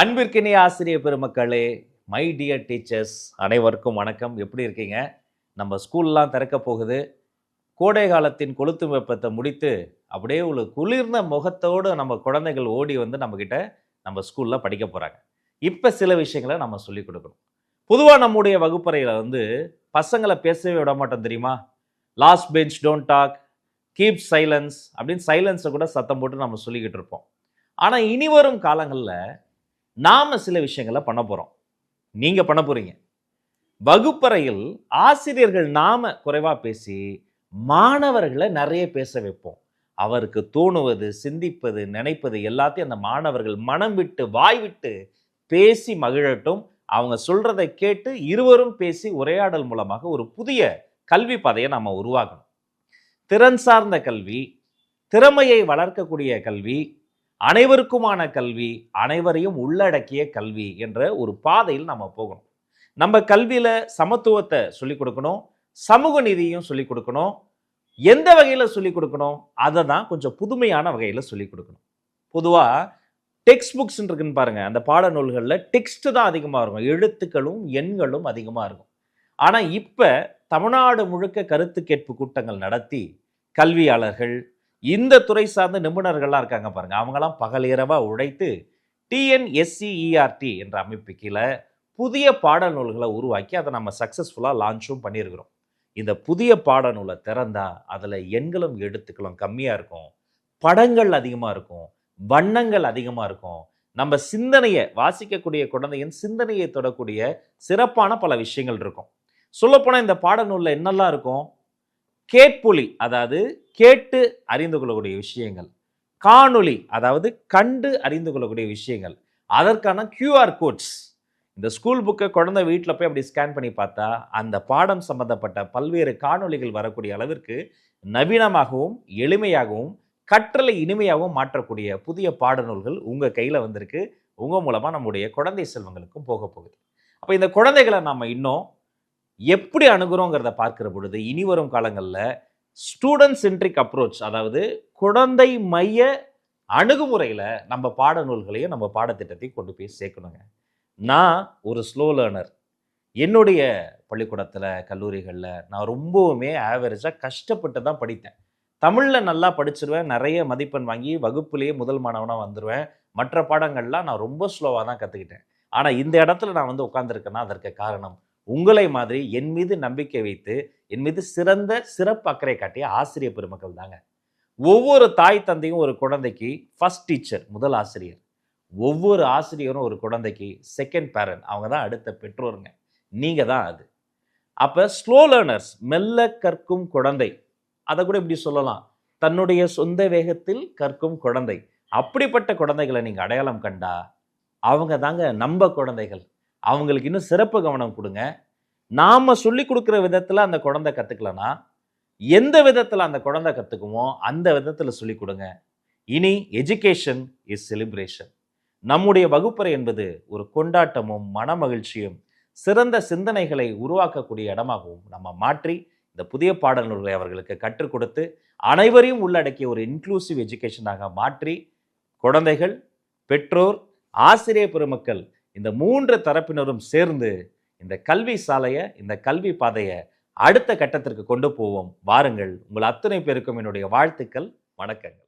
அன்பிற்கினிய ஆசிரியர் பெருமக்களே, மை டியர் டீச்சர்ஸ் அனைவருக்கும் வணக்கம். எப்படி இருக்கீங்க? நம்ம ஸ்கூல்லாம் திறக்க போகுது. கோடை காலத்தின் கொளுத்து வெப்பத்தை முடித்து அப்படியே ஒரு குளிர்ந்த முகத்தோடு நம்ம குழந்தைகள் ஓடி வந்து நம்மக்கிட்ட நம்ம ஸ்கூலில் படிக்க போகிறாங்க. இப்போ சில விஷயங்களை நம்ம சொல்லிக் கொடுக்கணும். பொதுவாக நம்முடைய வகுப்பறையில் வந்து பசங்களை பேசவே விட மாட்டோம் தெரியுமா? Last bench don't talk, keep silence அப்படின்னு சைலன்ஸை கூட சத்தம் போட்டு நம்ம சொல்லிக்கிட்டு இருப்போம். ஆனால் இனி வரும் காலங்களில் நாம சில விஷயங்களை பண்ண போறோம். நீங்க பண்ண போறீங்க. வகுப்பறையில் ஆசிரியர்கள் நாம குறைவா பேசி மாணவர்களை நிறைய பேச வைப்போம். அவருக்கு தோணுவது, சிந்திப்பது, நினைப்பது எல்லாத்தையும் அந்த மாணவர்கள் மனம் விட்டு வாய் விட்டு பேசி மகிழட்டும். அவங்க சொல்றதை கேட்டு இருவரும் பேசி உரையாடல் மூலமாக ஒரு புதிய கல்வி பாதையை நாம உருவாக்கணும். திறன் சார்ந்த கல்வி, திறமையை வளர்க்கக்கூடிய கல்வி, அனைவருக்குமான கல்வி, அனைவரையும் உள்ளடக்கிய கல்வி என்ற ஒரு பாதையில் நம்ம போகணும். நம்ம கல்வியில சமத்துவத்தை சொல்லிக் கொடுக்கணும், சமூக நீதியும் சொல்லிக் கொடுக்கணும். எந்த வகையில சொல்லிக் கொடுக்கணும்? அதை தான் கொஞ்சம் புதுமையான வகையில சொல்லிக் கொடுக்கணும். பொதுவா டெக்ஸ்ட் புக்ஸ் இருக்குன்னு பாருங்க, அந்த பாடநூல்களில் டெக்ஸ்ட் தான் அதிகமாக இருக்கும், எழுத்துக்களும் எண்களும் அதிகமாக இருக்கும். ஆனா இப்ப தமிழ்நாடு முழுக்க கருத்து கேட்பு கூட்டங்கள் நடத்தி கல்வியாளர்கள், இந்த துறை சார்ந்த நிபுணர்கள்லாம் இருக்காங்க பாருங்க, அவங்களாம் பகல் இரவா உழைத்து டிஎன்எஸ்சிஇஆர்டி என்ற அமைப்பு கீழே புதிய பாடநூல்களை உருவாக்கி அதை நம்ம சக்ஸஸ்ஃபுல்லாக லான்ச்சும் பண்ணியிருக்கிறோம். இந்த புதிய பாடநூலை திறந்தா அதில் எண்களும் எழுத்துக்களும் கம்மியாக இருக்கும், படங்கள் அதிகமாக இருக்கும், வண்ணங்கள் அதிகமாக இருக்கும். நம்ம சிந்தனையை, வாசிக்கக்கூடிய குழந்தையின் சிந்தனையை தொடக்கூடிய சிறப்பான பல விஷயங்கள் இருக்கும். சொல்லப்போனால் இந்த பாடநூலில் என்னெல்லாம் இருக்கும்? கேட்பொலி, அதாவது கேட்டு அறிந்து கொள்ளக்கூடிய விஷயங்கள். காணொளி, அதாவது கண்டு அறிந்து கொள்ளக்கூடிய விஷயங்கள். அதற்கான QR கோட்ஸ். இந்த ஸ்கூல் புக்கை குழந்தை வீட்டில் போய் அப்படி ஸ்கேன் பண்ணி பார்த்தா அந்த பாடம் சம்பந்தப்பட்ட பல்வேறு காணொளிகள் வரக்கூடிய அளவிற்கு நவீனமாகவும் எளிமையாகவும் கற்றலை இனிமையாகவும் மாற்றக்கூடிய புதிய பாடநூல்கள் உங்கள் கையில் வந்திருக்கு. உங்கள் மூலமாக நம்முடைய குழந்தை செல்வங்களுக்கும் போக போகுது. அப்போ இந்த குழந்தைகளை நம்ம இன்னும் எப்படி அணுகுறோங்கிறத பார்க்கிற பொழுது இனி வரும் காலங்களில் ஸ்டூடெண்ட் சென்ட்ரிக் அப்ரோச், அதாவது குழந்தை மைய அணுகுமுறையில் நம்ம பாடநூல்களையும் நம்ம பாடத்திட்டத்தையும் கொண்டு போய் சேர்க்கணுங்க. நான் ஒரு ஸ்லோ லேர்னர். என்னுடைய பள்ளிக்கூடத்தில், கல்லூரிகளில் நான் ரொம்பவுமே ஆவரேஜாக கஷ்டப்பட்டு தான் படித்தேன். தமிழில் நல்லா படிச்சிருவேன், நிறைய மதிப்பெண் வாங்கி வகுப்புலேயே முதல் மாணவனாக வந்துடுவேன். மற்ற பாடங்கள்லாம் நான் ரொம்ப ஸ்லோவாக தான் கற்றுக்கிட்டேன். ஆனால் இந்த இடத்துல நான் வந்து உட்காந்துருக்கேன்னா அதற்கு காரணம் உங்களை மாதிரி என் மீது நம்பிக்கை வைத்து என் மீது சிறப்பு அக்கறை காட்டிய ஆசிரியர் பெருமக்கள் தாங்க. ஒவ்வொரு தாய் தந்தையும் ஒரு குழந்தைக்கு ஃபர்ஸ்ட் டீச்சர், முதல் ஆசிரியர். ஒவ்வொரு ஆசிரியரும் ஒரு குழந்தைக்கு செகண்ட் பேரண்ட், அவங்க தான் அடுத்த பெற்றோருங்க. நீங்க தான் அது. அப்ப ஸ்லோ லேர்னர்ஸ், மெல்ல கற்கும் குழந்தை, அதை கூட இப்படி சொல்லலாம், தன்னுடைய சொந்த வேகத்தில் கற்கும் குழந்தை. அப்படிப்பட்ட குழந்தைகளை நீங்க அடையாளம் கண்டா அவங்க தாங்க நம்ம குழந்தைகள். அவங்களுக்கு இன்னும் சிறப்பு கவனம் கொடுங்க. நாம சொல்லி கொடுக்குற விதத்தில் அந்த குழந்தை கற்றுக்கலனா எந்த விதத்தில் அந்த குழந்தை கற்றுக்குமோ அந்த விதத்தில் சொல்லிக் கொடுங்க. இனி எஜுகேஷன் இஸ் செலிப்ரேஷன். நம்முடைய வகுப்பறை என்பது ஒரு கொண்டாட்டமும் மனமகிழ்ச்சியும் சிறந்த சிந்தனைகளை உருவாக்கக்கூடிய இடமாகவும் நம்ம மாற்றி இந்த புதிய பாடநூல்களை அவர்களுக்கு கற்றுக் கொடுத்து அனைவரையும் உள்ளடக்கிய ஒரு இன்க்ளூசிவ் எஜுகேஷனாக மாற்றி குழந்தைகள், பெற்றோர், ஆசிரியர் பெருமக்கள் இந்த 3 தரப்பினரும் சேர்ந்து இந்த கல்வி சாலையை, இந்த கல்வி பாதையை அடுத்த கட்டத்திற்கு கொண்டு போவோம். வாருங்கள். உங்கள் அத்தனை பேருக்கும் என்னுடைய வாழ்த்துக்கள், வணக்கங்கள்.